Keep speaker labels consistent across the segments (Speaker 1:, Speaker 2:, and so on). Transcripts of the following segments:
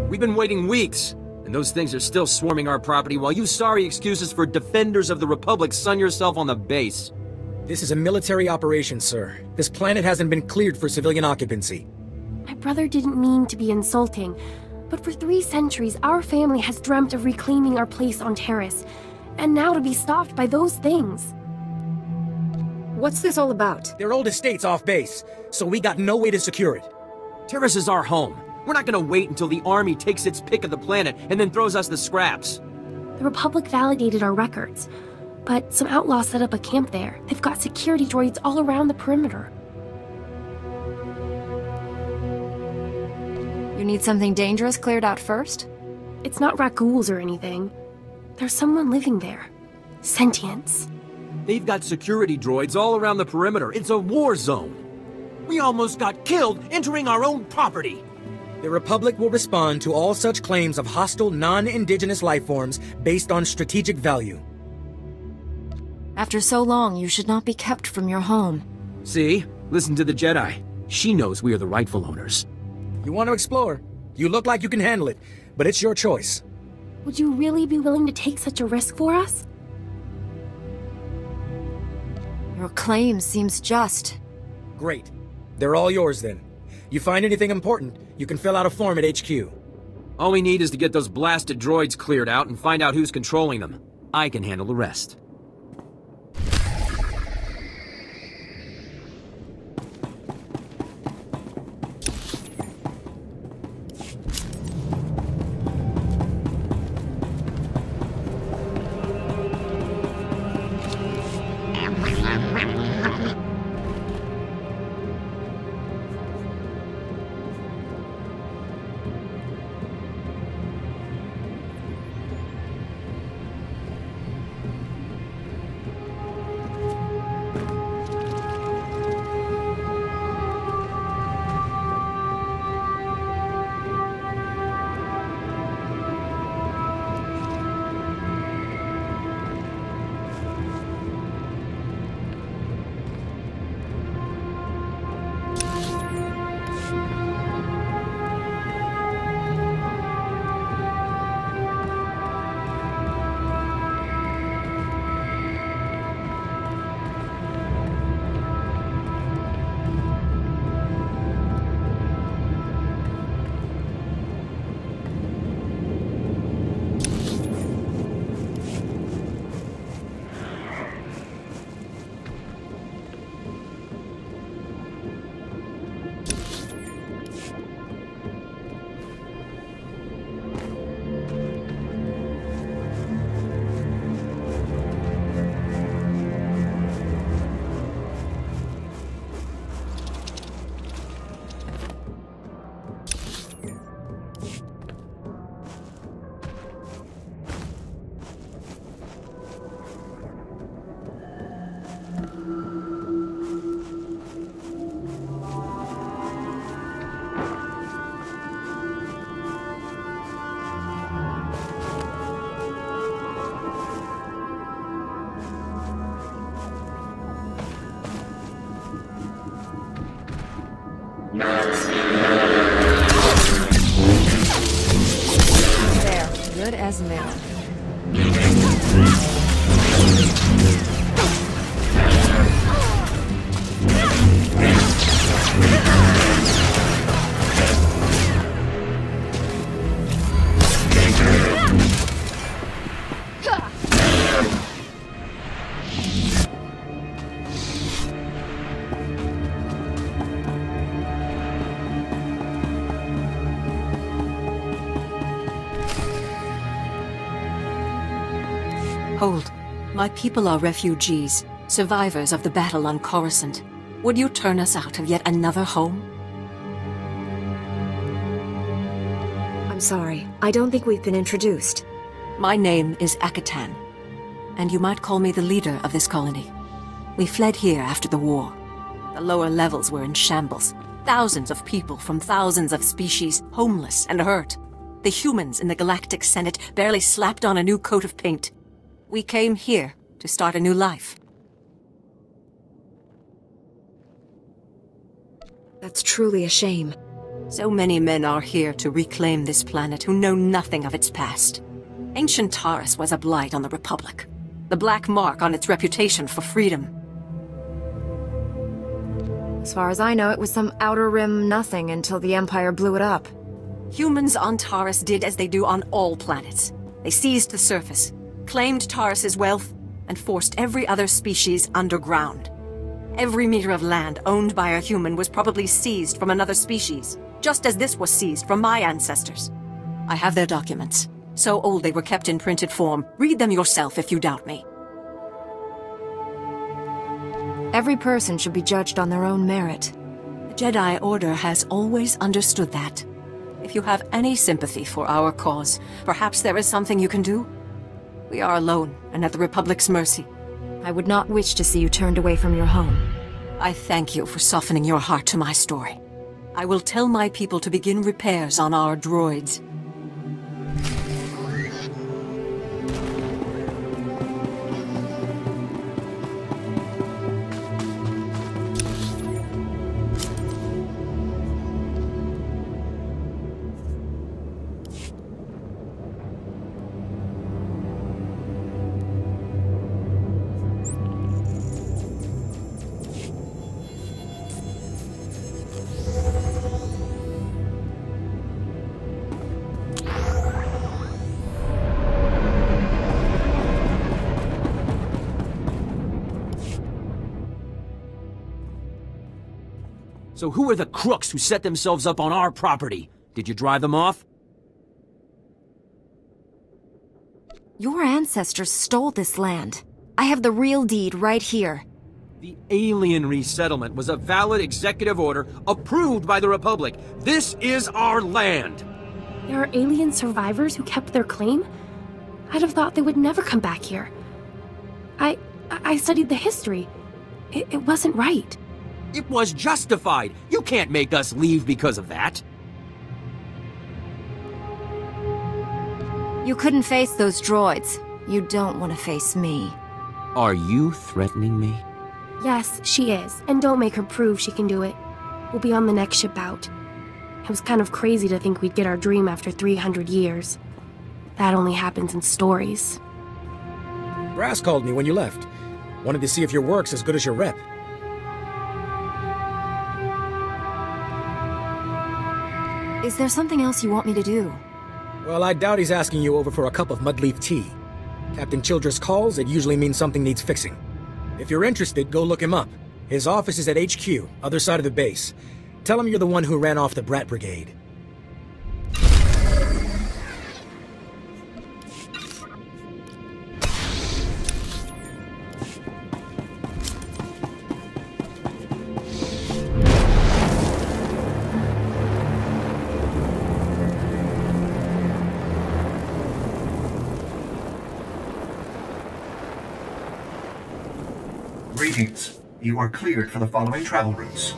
Speaker 1: We've been waiting weeks, and those things are still swarming our property while you sorry excuses for defenders of the Republic sun yourself on the base.
Speaker 2: This is a military operation, sir. This planet hasn't been cleared for civilian occupancy.
Speaker 3: My brother didn't mean to be insulting, but for 3 centuries, our family has dreamt of reclaiming our place on Taris, and now to be stopped by those things.
Speaker 4: What's this all about?
Speaker 2: Their old estate's off base, so we got no way to secure it.
Speaker 1: Taris is our home. We're not gonna wait until the army takes its pick of the planet and then throws us the scraps.
Speaker 3: The Republic validated our records, but some outlaws set up a camp there. They've got security droids all around the perimeter.
Speaker 4: You need something dangerous cleared out first?
Speaker 3: It's not raccoons or anything. There's someone living there. Sentience.
Speaker 1: They've got security droids all around the perimeter. It's a war zone. We almost got killed entering our own property.
Speaker 2: The Republic will respond to all such claims of hostile, non-indigenous life forms based on strategic value.
Speaker 4: After so long, you should not be kept from your home.
Speaker 1: See? Listen to the Jedi. She knows we are the rightful owners.
Speaker 2: You want to explore? You look like you can handle it, but it's your choice.
Speaker 3: Would you really be willing to take such a risk for us?
Speaker 4: Your claim seems just.
Speaker 2: Great. They're all yours then. You find anything important, you can fill out a form at HQ.
Speaker 1: All we need is to get those blasted droids cleared out and find out who's controlling them. I can handle the rest.
Speaker 4: There, good as new.
Speaker 5: Hold. My people are refugees, survivors of the battle on Coruscant. Would you turn us out of yet another home?
Speaker 4: I'm sorry. I don't think we've been introduced.
Speaker 5: My name is Akatan, and you might call me the leader of this colony. We fled here after the war. The lower levels were in shambles. Thousands of people from thousands of species, homeless and hurt. The humans in the Galactic Senate barely slapped on a new coat of paint. We came here to start a new life.
Speaker 4: That's truly a shame.
Speaker 5: So many men are here to reclaim this planet who know nothing of its past. Ancient Taris was a blight on the Republic, the black mark on its reputation for freedom.
Speaker 4: As far as I know, it was some outer rim nothing until the Empire blew it up.
Speaker 5: Humans on Taris did as they do on all planets. They seized the surface, claimed Taris's wealth, and forced every other species underground. Every meter of land owned by a human was probably seized from another species, just as this was seized from my ancestors. I have their documents. So old they were kept in printed form. Read them yourself if you doubt me.
Speaker 4: Every person should be judged on their own merit.
Speaker 5: The Jedi Order has always understood that. If you have any sympathy for our cause, perhaps there is something you can do? We are alone and at the Republic's mercy.
Speaker 4: I would not wish to see you turned away from your home.
Speaker 5: I thank you for softening your heart to my story. I will tell my people to begin repairs on our droids.
Speaker 1: So who are the crooks who set themselves up on our property? Did you drive them off?
Speaker 4: Your ancestors stole this land. I have the real deed right here.
Speaker 1: The alien resettlement was a valid executive order approved by the Republic. This is our land!
Speaker 3: There are alien survivors who kept their claim? I'd have thought they would never come back here. I studied the history. It wasn't right.
Speaker 1: It was justified. You can't make us leave because of that.
Speaker 4: You couldn't face those droids. You don't want to face me.
Speaker 1: Are you threatening me?
Speaker 3: Yes, she is. And don't make her prove she can do it. We'll be on the next ship out. It was kind of crazy to think we'd get our dream after 300 years. That only happens in stories.
Speaker 2: Brass called me when you left. Wanted to see if your work's as good as your rep.
Speaker 4: Is there something else you want me to do?
Speaker 2: Well, I doubt he's asking you over for a cup of mudleaf tea. Captain Childress calls, it usually means something needs fixing. If you're interested, go look him up. His office is at HQ, other side of the base. Tell him you're the one who ran off the Brat Brigade.
Speaker 6: Greetings. You are cleared for the following travel routes.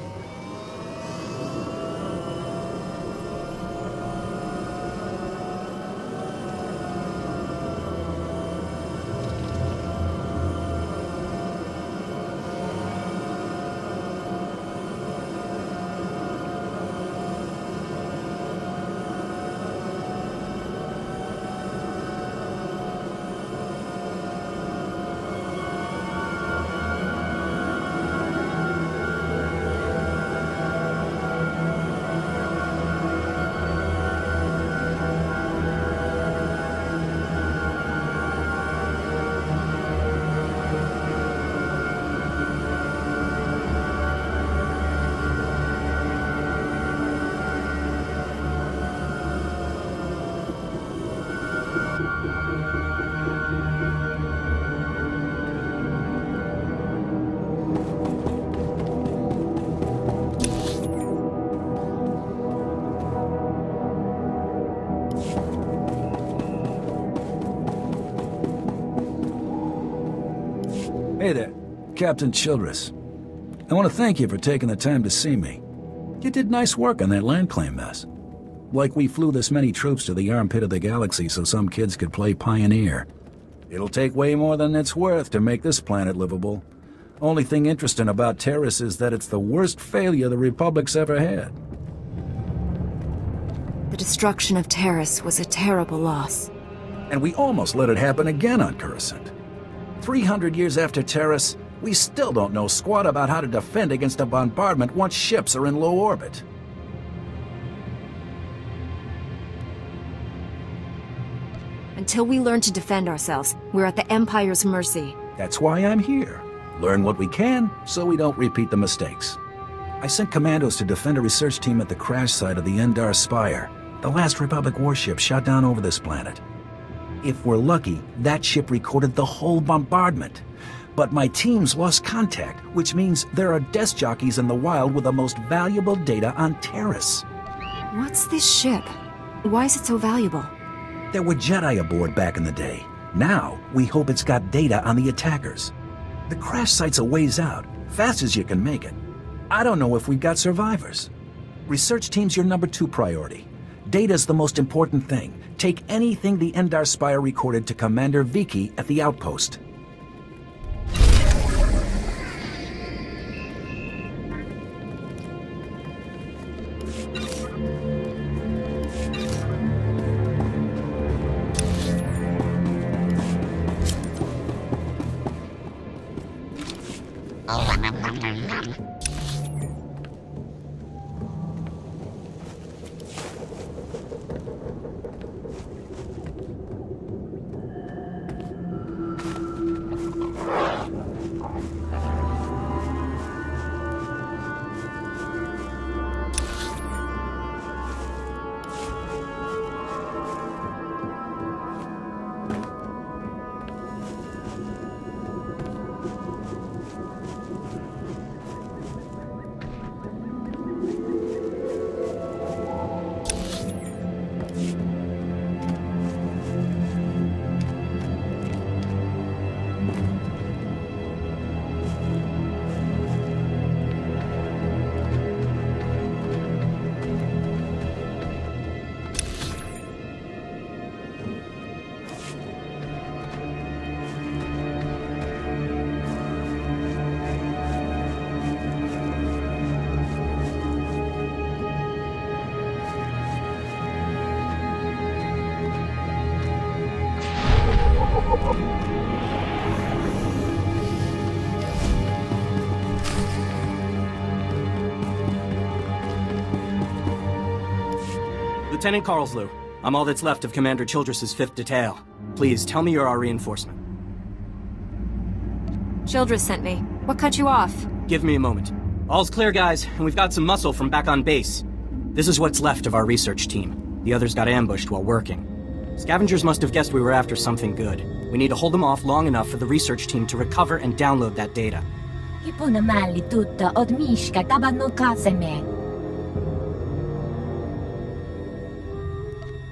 Speaker 7: Hey there, Captain Childress. I want to thank you for taking the time to see me. You did nice work on that land claim mess. Like we flew this many troops to the armpit of the galaxy so some kids could play pioneer. It'll take way more than it's worth to make this planet livable. Only thing interesting about Taris is that it's the worst failure the Republic's ever had.
Speaker 4: The destruction of Taris was a terrible loss.
Speaker 7: And we almost let it happen again on Coruscant. 300 years after Taris, we still don't know squat about how to defend against a bombardment once ships are in low orbit.
Speaker 4: Until we learn to defend ourselves, we're at the Empire's mercy.
Speaker 7: That's why I'm here. Learn what we can, so we don't repeat the mistakes. I sent commandos to defend a research team at the crash site of the Endar Spire, the last Republic warship shot down over this planet. If we're lucky, that ship recorded the whole bombardment. But my teams lost contact, which means there are desk jockeys in the wild with the most valuable data on Taris.
Speaker 4: What's this ship? Why is it so valuable?
Speaker 7: There were Jedi aboard back in the day. Now, we hope it's got data on the attackers. The crash site's a ways out, fast as you can make it. I don't know if we've got survivors. Research team's your number 2 priority. Data's the most important thing. Take anything the Endar Spire recorded to Commander Viki at the outpost.
Speaker 1: Lieutenant Carlslew, I'm all that's left of Commander Childress's 5th Detail. Please, tell me you're our reinforcement.
Speaker 4: Childress sent me. What cut you off?
Speaker 1: Give me a moment. All's clear, guys, and we've got some muscle from back on base. This is what's left of our research team. The others got ambushed while working. Scavengers must have guessed we were after something good. We need to hold them off long enough for the research team to recover and download that data.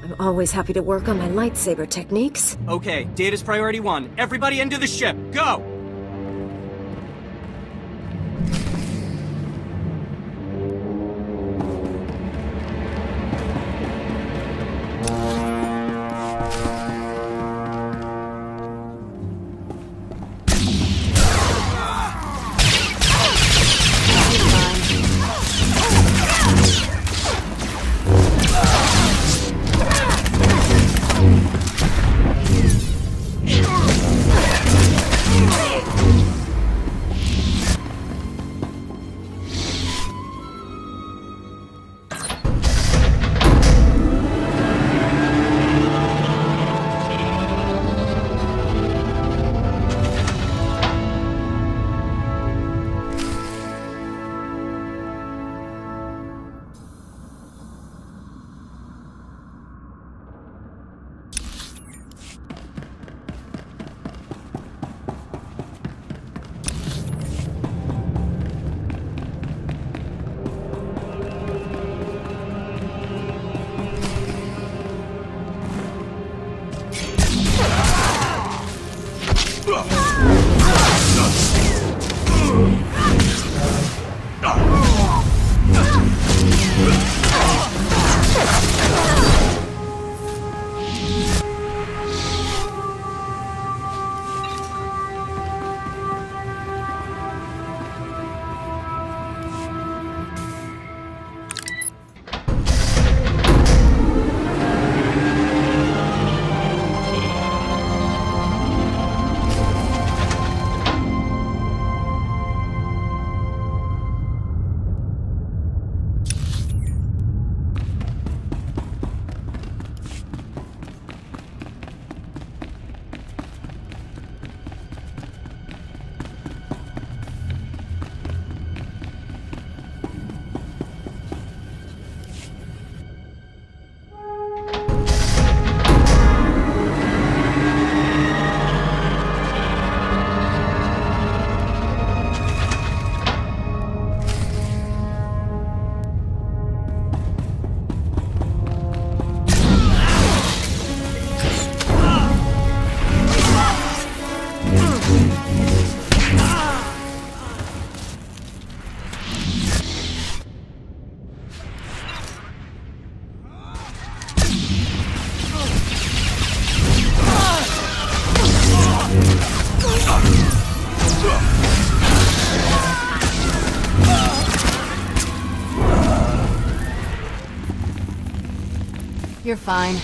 Speaker 4: I'm always happy to work on my lightsaber techniques.
Speaker 1: Okay, data's priority 1. Everybody into the ship, go!
Speaker 4: You're fine.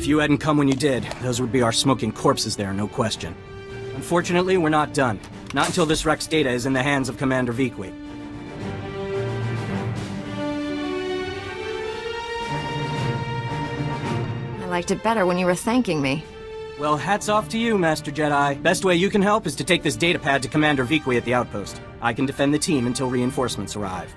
Speaker 1: If you hadn't come when you did, those would be our smoking corpses there, no question. Unfortunately, we're not done. Not until this wreck's data is in the hands of Commander Vikwi.
Speaker 4: I liked it better when you were thanking me.
Speaker 1: Well, hats off to you, Master Jedi. Best way you can help is to take this datapad to Commander Vikwi at the outpost. I can defend the team until reinforcements arrive.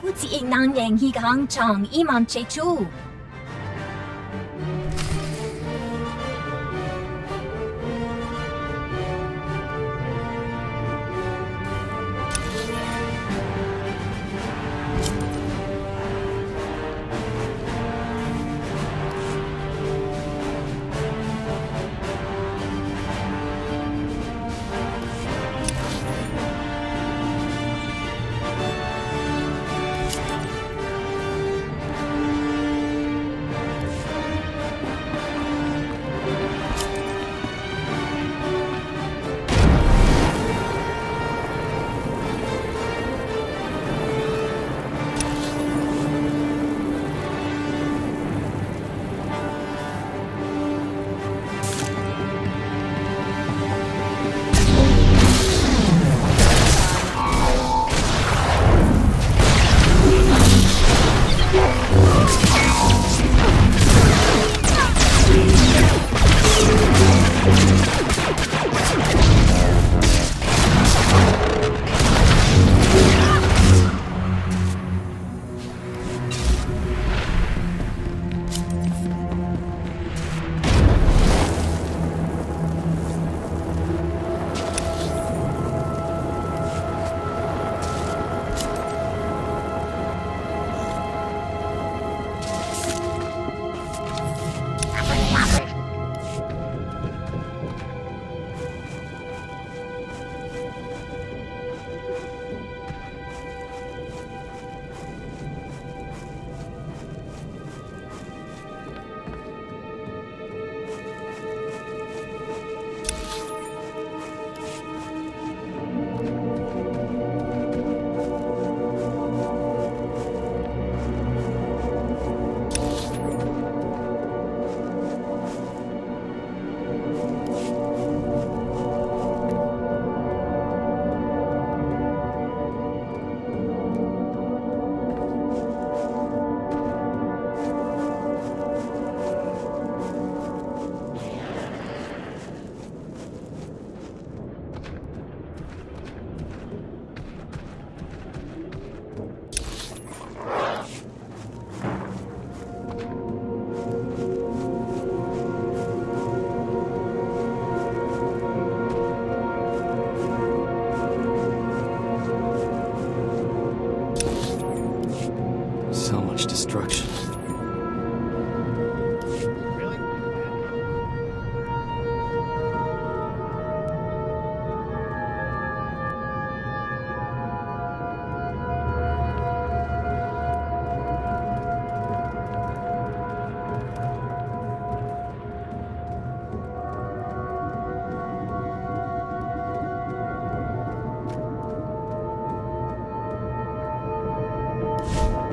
Speaker 8: 好似亦能贏佢行場，Imam Chechu。Destruction.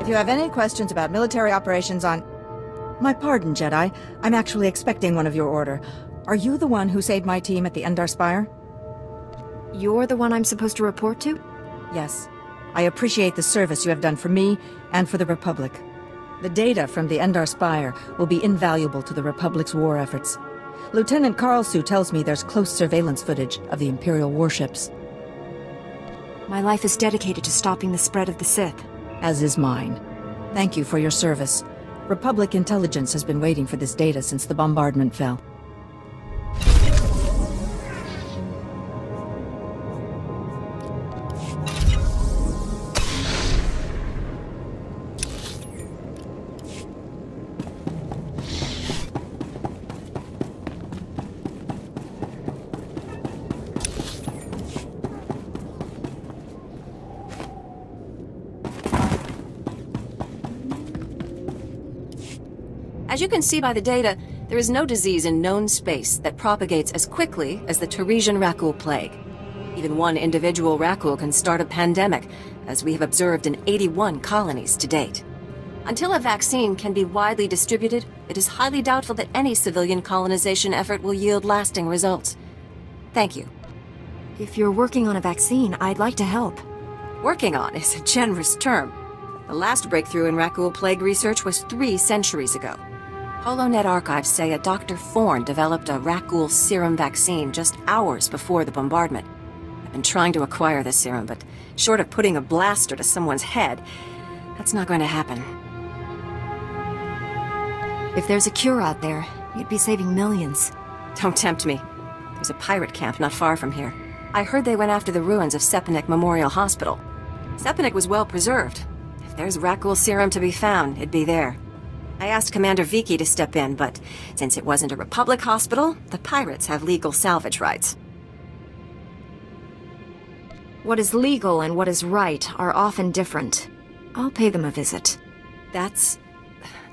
Speaker 9: If you have any questions about military operations on... My pardon, Jedi. I'm actually expecting one of your order. Are you the one who saved my team at the Endar Spire?
Speaker 4: You're the one I'm supposed to report to?
Speaker 9: Yes. I appreciate the service you have done for me and for the Republic. The data from the Endar Spire will be invaluable to the Republic's war efforts. Lieutenant Karlsu tells me there's close surveillance footage of the Imperial warships.
Speaker 4: My life is dedicated to stopping the spread of the Sith.
Speaker 9: As is mine. Thank you for your service. Republic intelligence has been waiting for this data since the bombardment fell.
Speaker 5: As you can see by the data, there is no disease in known space that propagates as quickly as the Tarisian raccoon plague. Even one individual raccoon can start a pandemic, as we have observed in 81 colonies to date. Until a vaccine can be widely distributed, it is highly doubtful that any civilian colonization effort will yield lasting results. Thank you.
Speaker 4: If you're working on a vaccine, I'd like to help.
Speaker 5: Working on is a generous term. The last breakthrough in raccoon plague research was 3 centuries ago. HoloNet archives say a Dr. Thorne developed a raccoon serum vaccine just hours before the bombardment. I've been trying to acquire this serum, but short of putting a blaster to someone's head, that's not going to happen.
Speaker 4: If there's a cure out there, you'd be saving millions.
Speaker 5: Don't tempt me. There's a pirate camp not far from here. I heard they went after the ruins of Sepanik Memorial Hospital. Sepanik was well preserved. If there's raccoon serum to be found, it'd be there. I asked Commander Viki to step in, but since it wasn't a Republic hospital, the pirates have legal salvage rights.
Speaker 4: What is legal and what is right are often different. I'll pay them a visit.
Speaker 5: That's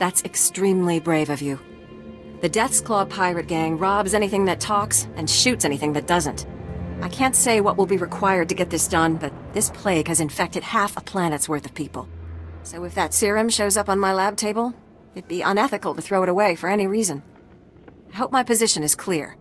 Speaker 5: extremely brave of you. The Death's Claw pirate gang robs anything that talks and shoots anything that doesn't. I can't say what will be required to get this done, but this plague has infected half a planet's worth of people. So if that serum shows up on my lab table, it'd be unethical to throw it away for any reason. I hope my position is clear.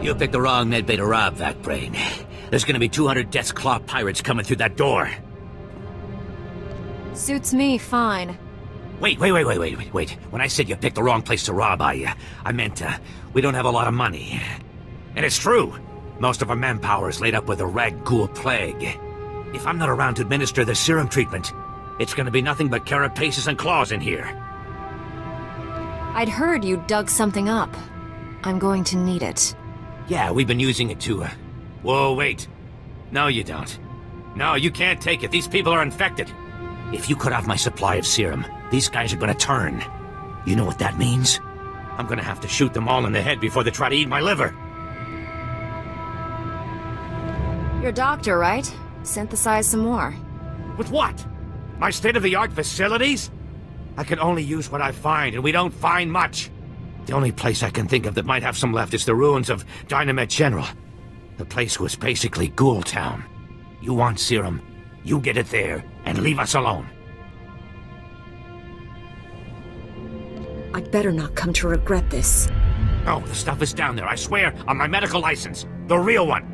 Speaker 10: You picked the wrong medbay to rob, Vac-Brain. There's gonna be 200 Death's Claw pirates coming through that door.
Speaker 4: Suits me fine.
Speaker 10: Wait. When I said you picked the wrong place to rob, I meant, we don't have a lot of money. And it's true. Most of our manpower is laid up with the rag ghoul plague. If I'm not around to administer the serum treatment, it's gonna be nothing but carapaces and claws in here.
Speaker 4: I'd heard you dug something up. I'm going to need it.
Speaker 10: Yeah, we've been using it to, Whoa, wait. No, you don't. No, you can't take it. These people are infected. If you cut off my supply of serum, these guys are gonna turn. You know what that means? I'm gonna have to shoot them all in the head before they try to eat my liver.
Speaker 4: You're a doctor, right? Synthesize some more.
Speaker 10: With what? My state-of-the-art facilities? I can only use what I find, and we don't find much. The only place I can think of that might have some left is the ruins of Dynamet General. The place was basically Ghoul Town. You want serum, you get it there, and leave us alone.
Speaker 5: I'd better not come to regret this.
Speaker 10: No, the stuff is down there, I swear, on my medical license. The real one.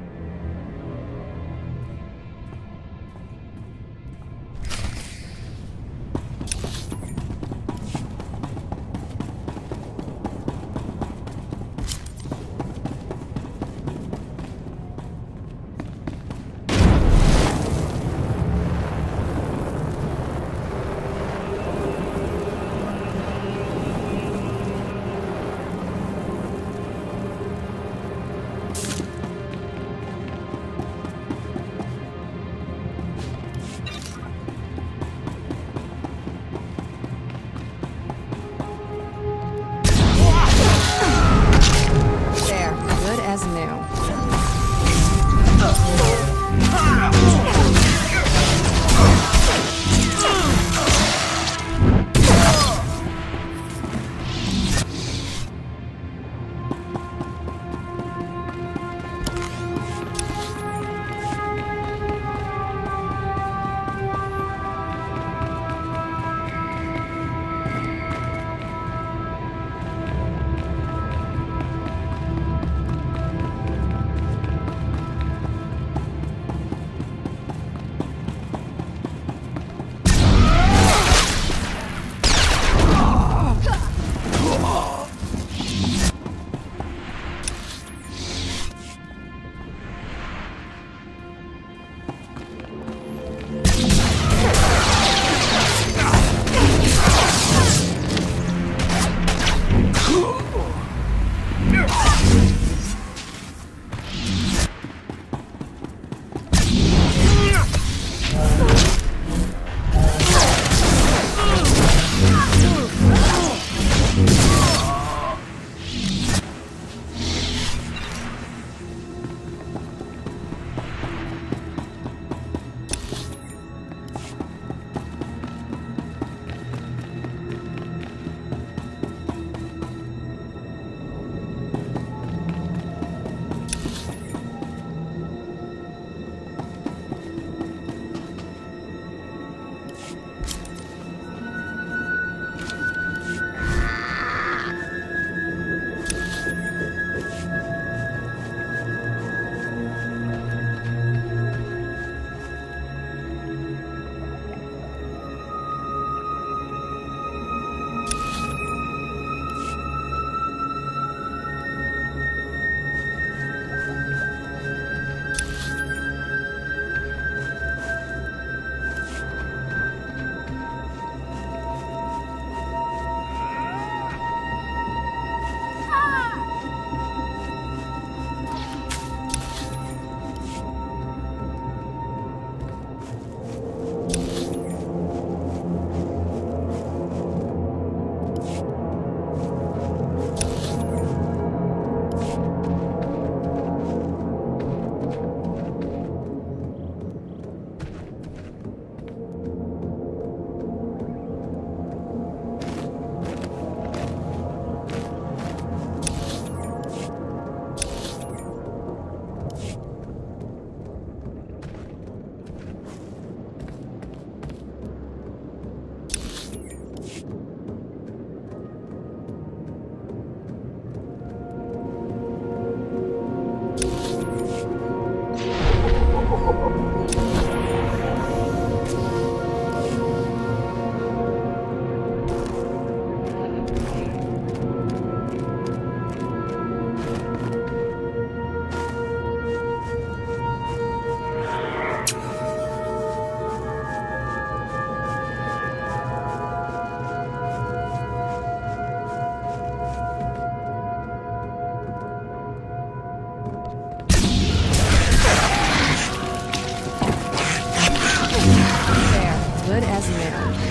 Speaker 9: good as new.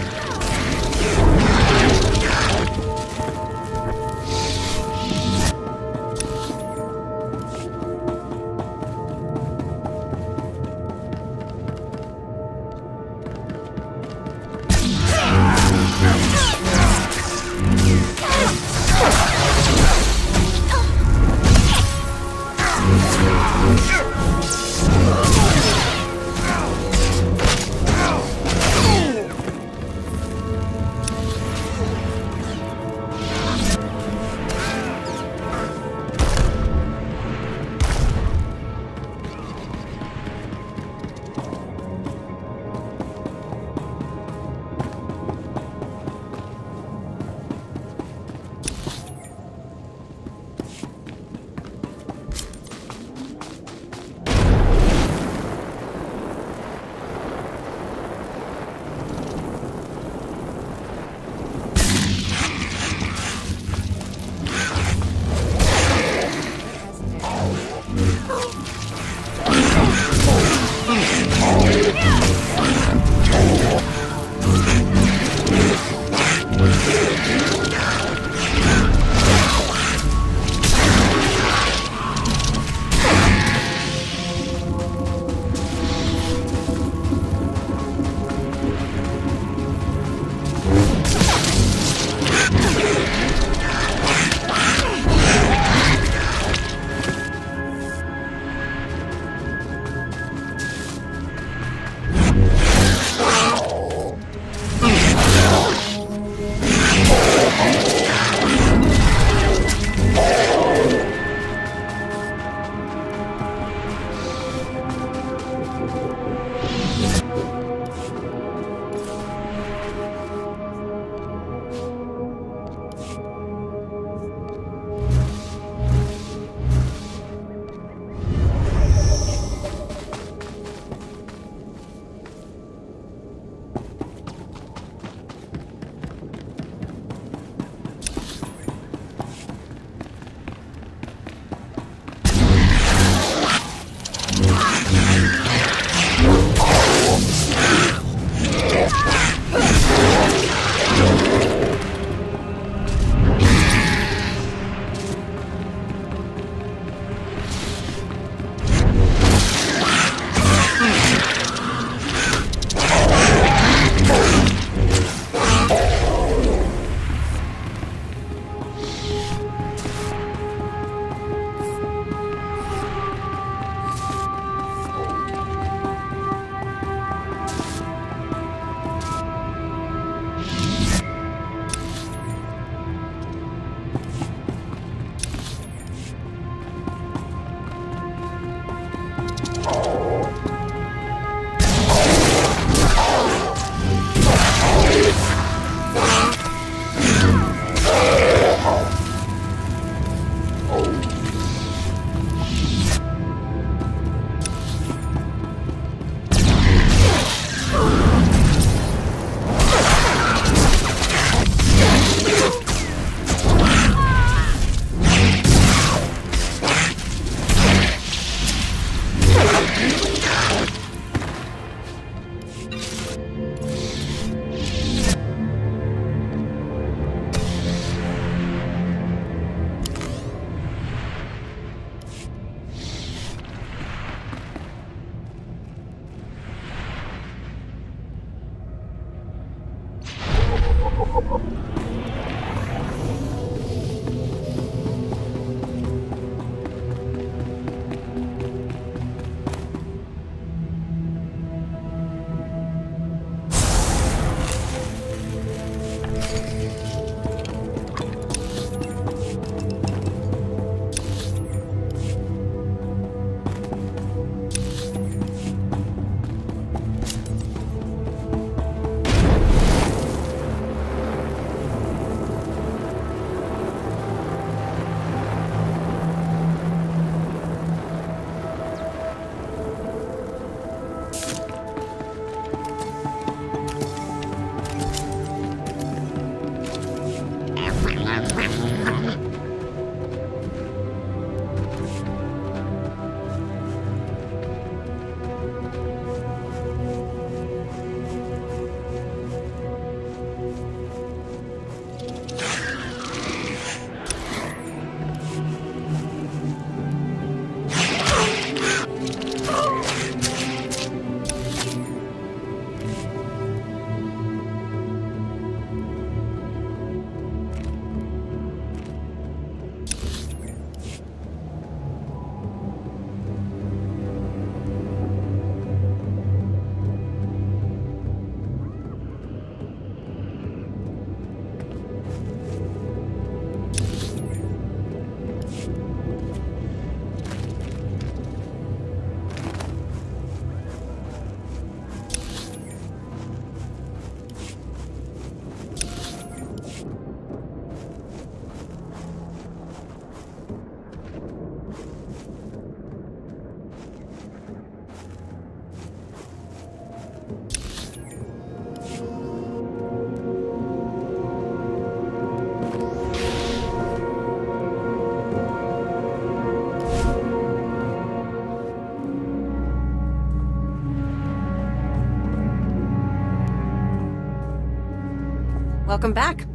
Speaker 5: Welcome back.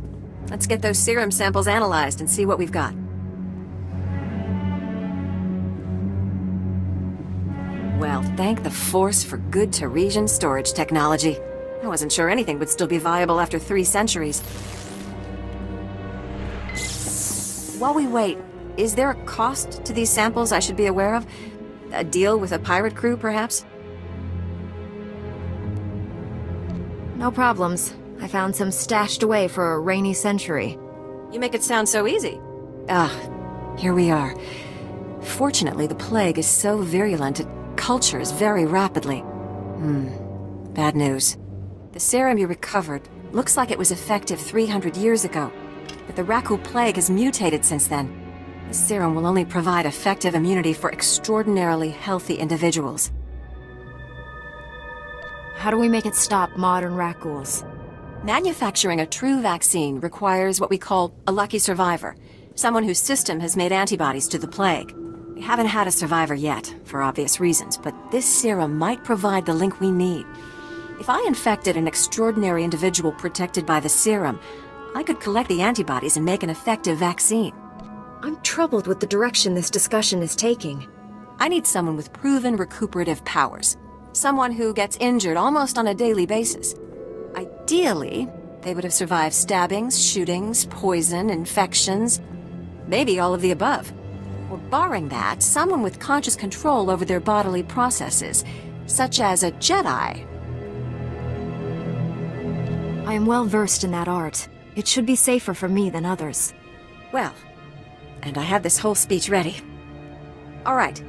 Speaker 5: Let's get those serum samples analyzed and see what we've got. Well, thank the Force for good Tarisian storage technology. I wasn't sure anything would still be viable after 3 centuries. While we wait, is there a cost to these samples I should be aware of? A deal with a pirate crew, perhaps?
Speaker 4: No problems. I found some stashed away for a rainy century.
Speaker 5: You make it sound so easy. Here we are. Fortunately, the plague is so virulent it cultures very rapidly. Bad news. The serum you recovered looks like it was effective 300 years ago, but the Raku plague has mutated since then. The serum will only provide effective immunity for extraordinarily healthy individuals.
Speaker 4: How do we make it stop modern Rakuls?
Speaker 5: Manufacturing a true vaccine requires what we call a lucky survivor, someone whose system has made antibodies to the plague. We haven't had a survivor yet, for obvious reasons, but this serum might provide the link we need. If I infected an extraordinary individual protected by the serum, I could collect the antibodies and make an effective vaccine.
Speaker 4: I'm troubled with the direction this discussion is taking.
Speaker 5: I need someone with proven recuperative powers. Someone who gets injured almost on a daily basis. Ideally, they would have survived stabbings, shootings, poison, infections, maybe all of the above. Or barring that, someone with conscious control over their bodily processes, such as a Jedi.
Speaker 4: I am well versed in that art. It should be safer for me than others.
Speaker 5: Well, and I have this whole speech ready. All right.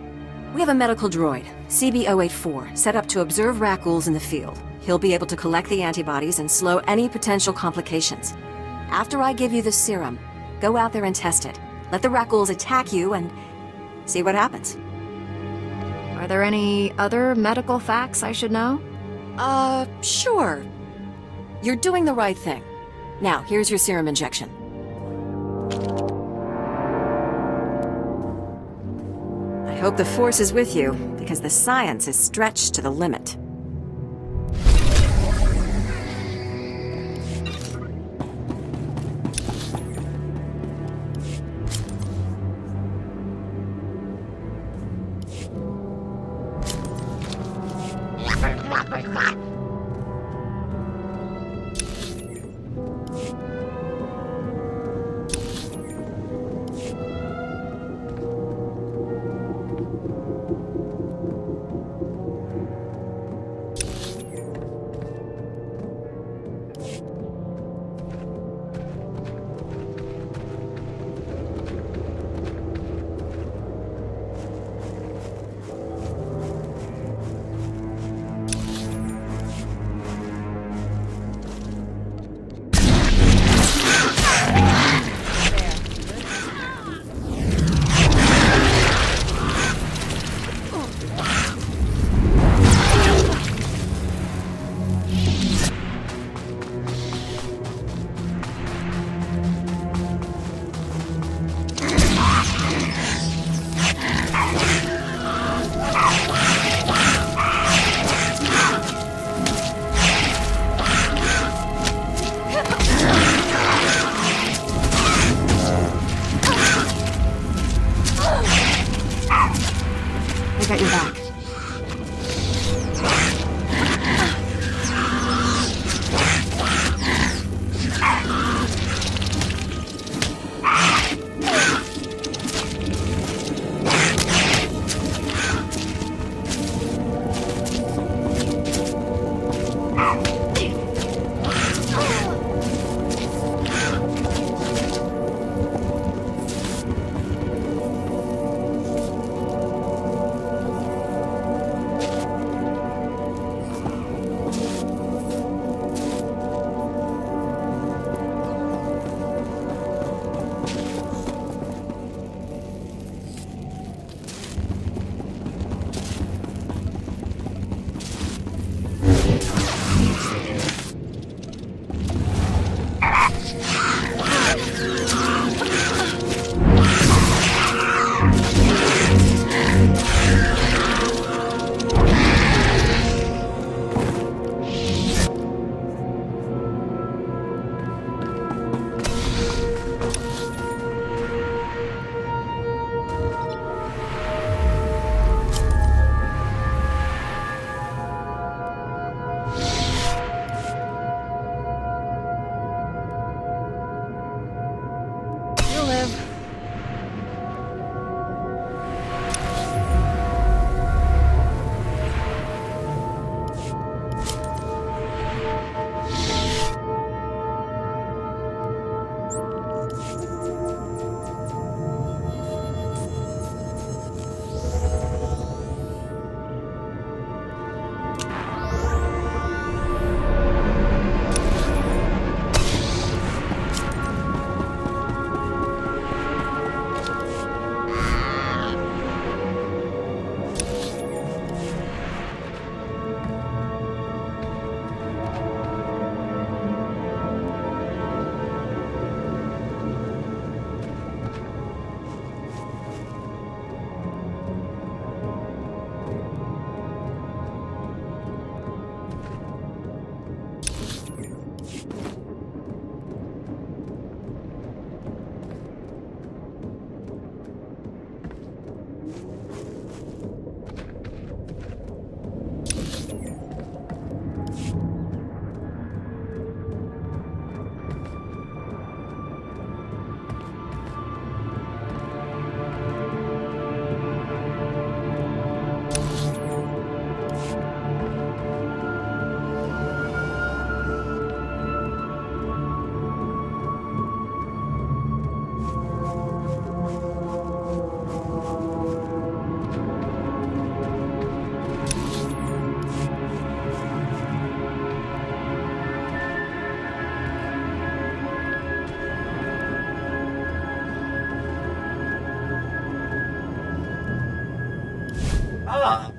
Speaker 5: We have a medical droid, CB-084, set up to observe Rakuls in the field. He'll be able to collect the antibodies and slow any potential complications. After I give you the serum, go out there and test it. Let the Rakuls attack you and see what happens.
Speaker 4: Are there any other medical facts I should know?
Speaker 5: Sure. You're doing the right thing. Now, here's your serum injection. I hope the Force is with you, because the science is stretched to the limit.
Speaker 4: I got your back.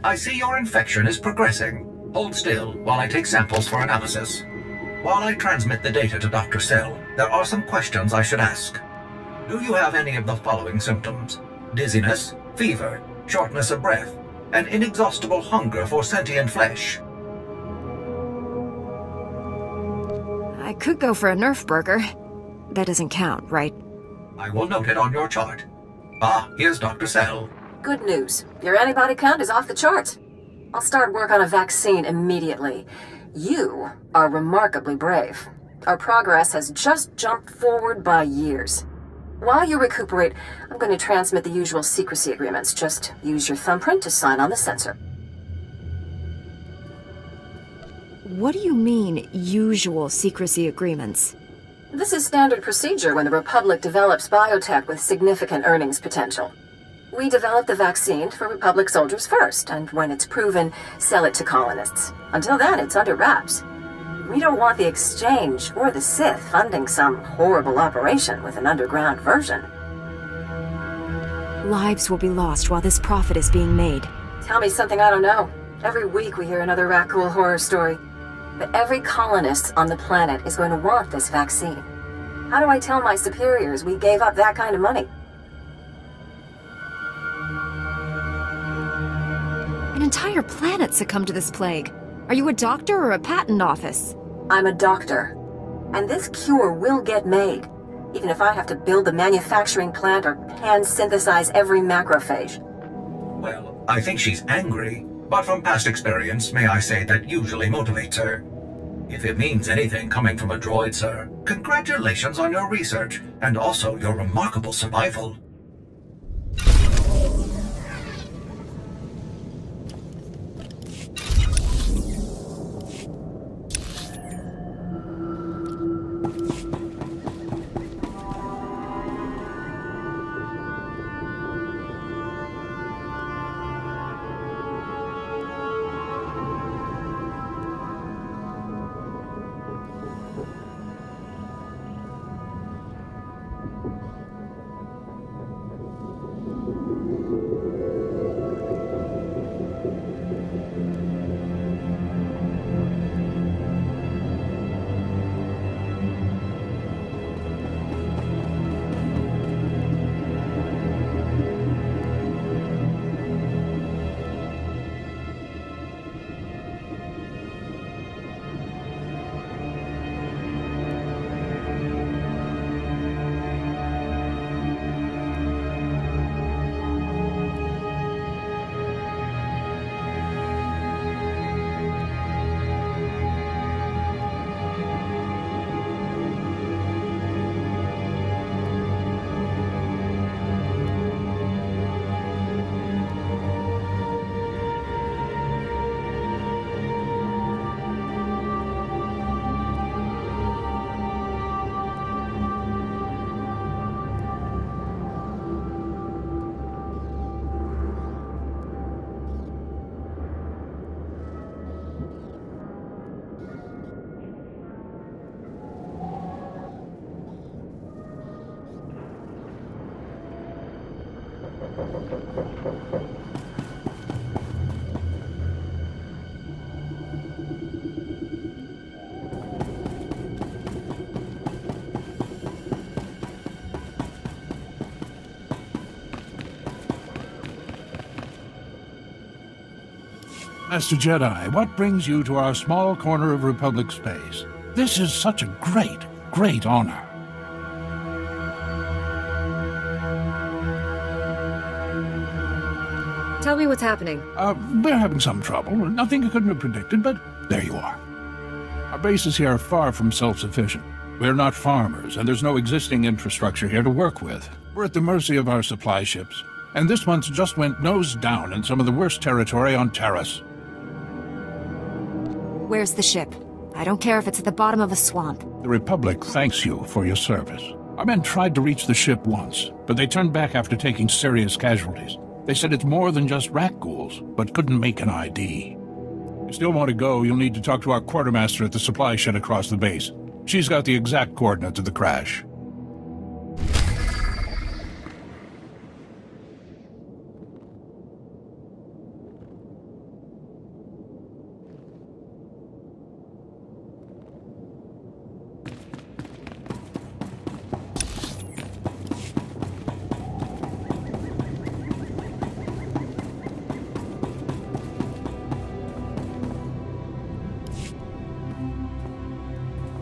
Speaker 6: I see your infection is progressing. Hold still while I take samples for analysis. While I transmit the data to Dr. Cell, there are some questions I should ask. Do you have any of the following symptoms? Dizziness, fever, shortness of breath, and inexhaustible hunger for sentient flesh?
Speaker 4: I could go for a Nerf burger. That doesn't count, right?
Speaker 6: I will note it on your chart. Ah, here's Dr. Cell.
Speaker 5: Good news. Your antibody count is off the charts. I'll start work on a vaccine immediately. You are remarkably brave. Our progress has just jumped forward by years. While you recuperate, I'm going to transmit the usual secrecy agreements. Just use your thumbprint to sign on the sensor.
Speaker 4: What do you mean, usual secrecy agreements?
Speaker 5: This is standard procedure when the Republic develops biotech with significant earnings potential. We develop the vaccine for Republic soldiers first, and when it's proven, sell it to colonists. Until then, it's under wraps. We don't want the Exchange or the Sith funding some horrible operation with an underground version.
Speaker 4: Lives will be lost while this profit is being made.
Speaker 5: Tell me something I don't know. Every week we hear another Rakul horror story. But every colonist on the planet is going to want this vaccine. How do I tell my superiors we gave up that kind of money?
Speaker 4: An entire planet succumbed to this plague. Are you a doctor or a patent office?
Speaker 5: I'm a doctor. And this cure will get made, even if I have to build a manufacturing plant or hand-synthesize every macrophage.
Speaker 6: Well, I think she's angry, but from past experience, may I say that usually motivates her. If it means anything coming from a droid, sir, congratulations on your research, and also your remarkable survival.
Speaker 11: Master Jedi, what brings you to our small corner of Republic space? This is such a great, great honor.
Speaker 4: Tell me what's happening.
Speaker 11: We're having some trouble. Nothing you couldn't have predicted, but there you are. Our bases here are far from self-sufficient. We're not farmers, and there's no existing infrastructure here to work with. We're at the mercy of our supply ships. And this month just went nose down in some of the worst territory on Taris.
Speaker 4: Where's the ship? I don't care if it's at the bottom of a swamp.
Speaker 11: The Republic thanks you for your service. Our men tried to reach the ship once, but they turned back after taking serious casualties. They said it's more than just rat ghouls, but couldn't make an ID. If you still want to go, you'll need to talk to our quartermaster at the supply shed across the base. She's got the exact coordinates of the crash.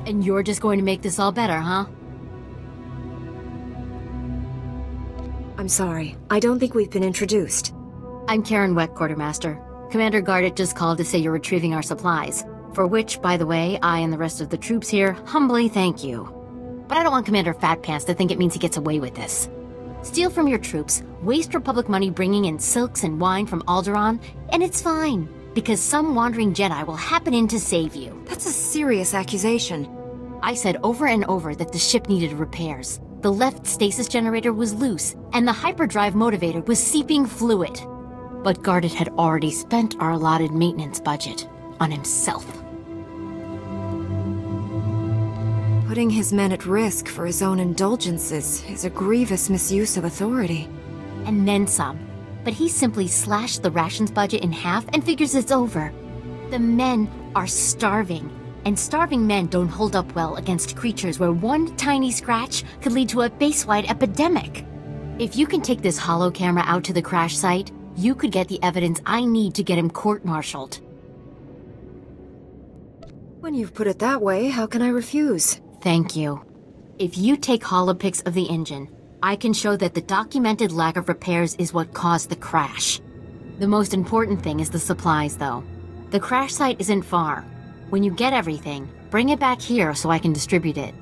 Speaker 12: And you're just going to make this all better, huh?
Speaker 4: I'm sorry. I don't think we've been introduced.
Speaker 12: I'm Karen Weck, Quartermaster. Commander Gardet just called to say you're retrieving our supplies. For which, by the way, I and the rest of the troops here humbly thank you. But I don't want Commander Fatpants to think it means he gets away with this. Steal from your troops, waste Republic money bringing in silks and wine from Alderaan, and it's fine. Because some wandering Jedi will happen in to save you.
Speaker 4: That's a serious accusation.
Speaker 12: I said over and over that the ship needed repairs. The left stasis generator was loose, and the hyperdrive motivator was seeping fluid. But Gardet had already spent our allotted maintenance budget on himself.
Speaker 4: Putting his men at risk for his own indulgences is a grievous misuse of authority.
Speaker 12: And then some. But he simply slashed the rations budget in half and figures it's over. The men are starving, and starving men don't hold up well against creatures where one tiny scratch could lead to a base-wide epidemic. If you can take this holo camera out to the crash site, you could get the evidence I need to get him court-martialed.
Speaker 4: When you've put it that way, how can I refuse?
Speaker 12: Thank you. If you take holopics of the engine, I can show that the documented lack of repairs is what caused the crash. The most important thing is the supplies, though. The crash site isn't far. When you get everything, bring it back here so I can distribute it.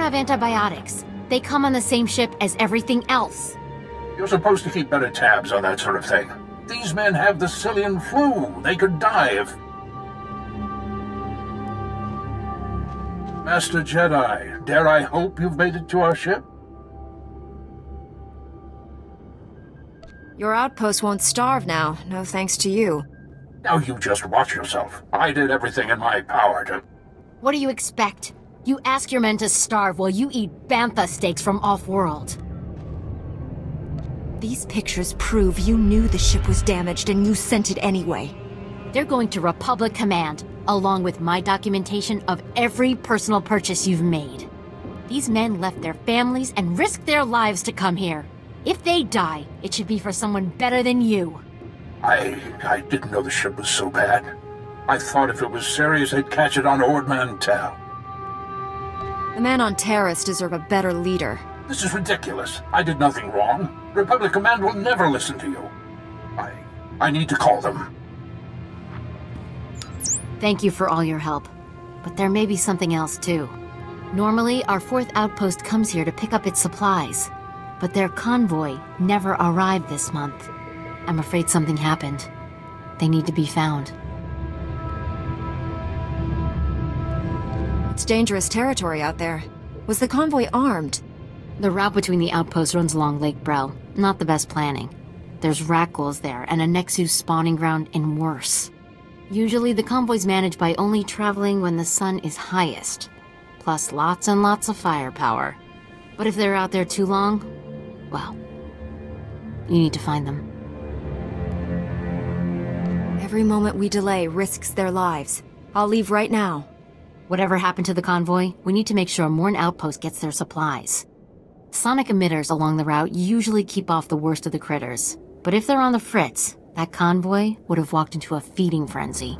Speaker 12: have antibiotics. They come on the same ship as everything else.
Speaker 11: You're supposed to keep better tabs on that sort of thing. These men have the Cillian flu. They could die if... Master Jedi, dare I hope you've made it to our ship?
Speaker 4: Your outpost won't starve now, no thanks to you.
Speaker 11: Now you just watch yourself. I did everything in my power to...
Speaker 12: What do you expect? You ask your men to starve while you eat bantha steaks from off-world.
Speaker 4: These pictures prove you knew the ship was damaged and you sent it anyway.
Speaker 12: They're going to Republic Command, along with my documentation of every personal purchase you've made. These men left their families and risked their lives to come here. If they die, it should be for someone better than you.
Speaker 11: I didn't know the ship was so bad. I thought if it was serious, they'd catch it on Ord Mantell.
Speaker 4: The men on Taris deserve a better leader.
Speaker 11: This is ridiculous. I did nothing wrong. Republic Command will never listen to you. I need to call them.
Speaker 12: Thank you for all your help. But there may be something else, too. Normally, our 4th outpost comes here to pick up its supplies. But their convoy never arrived this month. I'm afraid something happened. They need to be found.
Speaker 4: It's dangerous territory out there. Was the convoy armed?
Speaker 12: The route between the outposts runs along Lake Brel. Not the best planning. There's Rakghouls there, and a Nexus spawning ground, and worse. Usually the convoy's managed by only traveling when the sun is highest. Plus lots and lots of firepower. But if they're out there too long, well, you need to find them.
Speaker 4: Every moment we delay risks their lives. I'll leave right now.
Speaker 12: Whatever happened to the convoy, we need to make sure Morn Outpost gets their supplies. Sonic emitters along the route usually keep off the worst of the critters. But if they're on the fritz, that convoy would have walked into a feeding frenzy.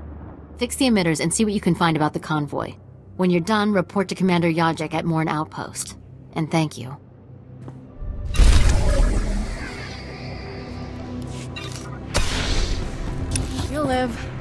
Speaker 12: Fix the emitters and see what you can find about the convoy. When you're done, report to Commander Yajek at Morn Outpost. And thank you.
Speaker 9: You'll live.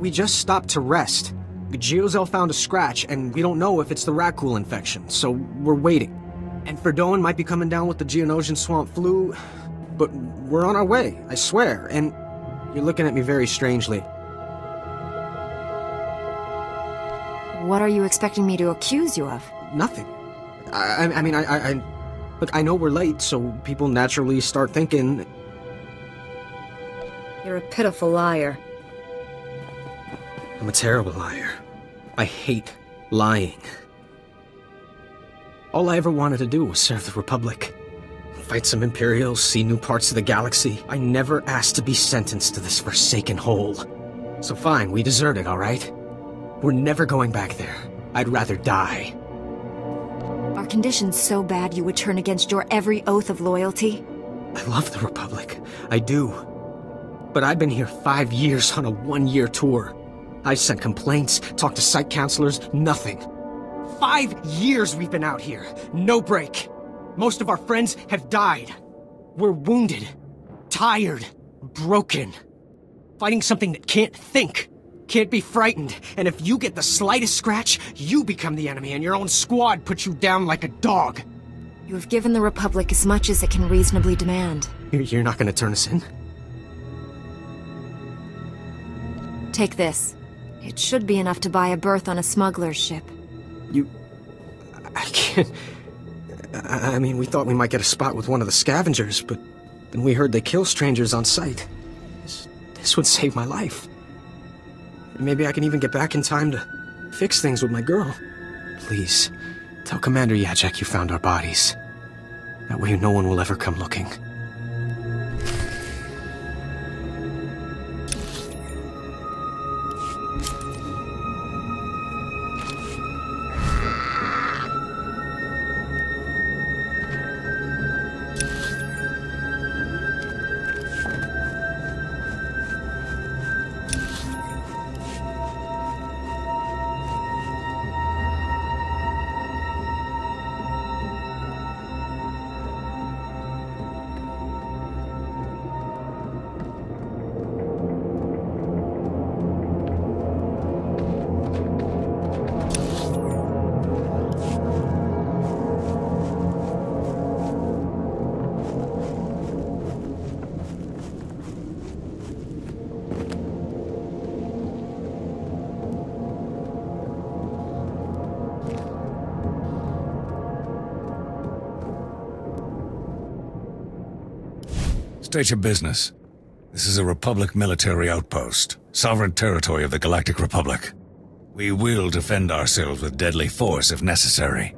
Speaker 13: we just stopped to rest. Geozel found a scratch, and we don't know if it's the Rakghoul infection, so we're waiting. And Ferdoin might be coming down with the Geonosian swamp flu, but we're on our way, I swear, and you're looking at me very strangely.
Speaker 4: What are you expecting me to accuse you of?
Speaker 13: Nothing. Look, I know we're late, so people naturally start thinking...
Speaker 4: You're a pitiful liar.
Speaker 13: I'm a terrible liar. I hate lying. All I ever wanted to do was serve the Republic. Fight some Imperials, see new parts of the galaxy. I never asked to be sentenced to this forsaken hole. So fine, we deserted, all right? We're never going back there. I'd rather die.
Speaker 4: Are conditions so bad you would turn against your every oath of loyalty?
Speaker 13: I love the Republic. I do. But I've been here 5 years on a 1-year tour. I've sent complaints, talked to site counselors, nothing. 5 years we've been out here. No break. Most of our friends have died. We're wounded, tired, broken. Fighting something that can't think, can't be frightened. And if you get the slightest scratch, you become the enemy and your own squad puts you down like a dog.
Speaker 4: You have given the Republic as much as it can reasonably demand.
Speaker 13: You're not gonna turn us in?
Speaker 4: Take this. It should be enough to buy a berth on a smuggler's ship.
Speaker 13: I can't... I mean, we thought we might get a spot with one of the scavengers, but then we heard they kill strangers on sight. This would save my life. Maybe I can even get back in time to fix things with my girl. Please, tell Commander Yajek you found our bodies. That way no one will ever come looking.
Speaker 7: State your business. This is a Republic military outpost, sovereign territory of the Galactic Republic. We will defend ourselves with deadly force if necessary.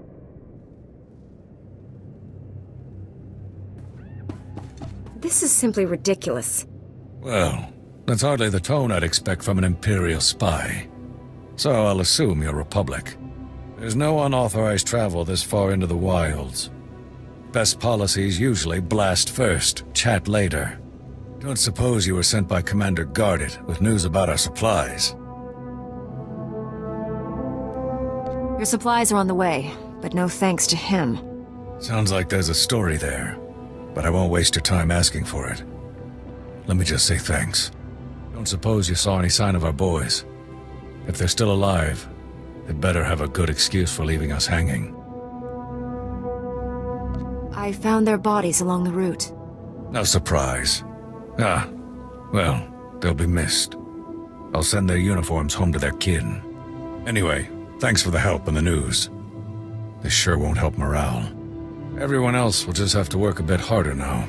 Speaker 4: This is simply ridiculous.
Speaker 7: Well, that's hardly the tone I'd expect from an Imperial spy. So I'll assume you're Republic. There's no unauthorized travel this far into the wilds. Best policies usually blast first, chat later. Don't suppose you were sent by Commander Gardet with news about our supplies.
Speaker 4: Your supplies are on the way, but no thanks to him.
Speaker 7: Sounds like there's a story there, but I won't waste your time asking for it. Let me just say thanks. Don't suppose you saw any sign of our boys. If they're still alive, they'd better have a good excuse for leaving us hanging.
Speaker 4: I found their bodies along the route.
Speaker 7: No surprise. Ah, well, they'll be missed. I'll send their uniforms home to their kin. Anyway, thanks for the help and the news. This sure won't help morale. Everyone else will just have to work a bit harder now.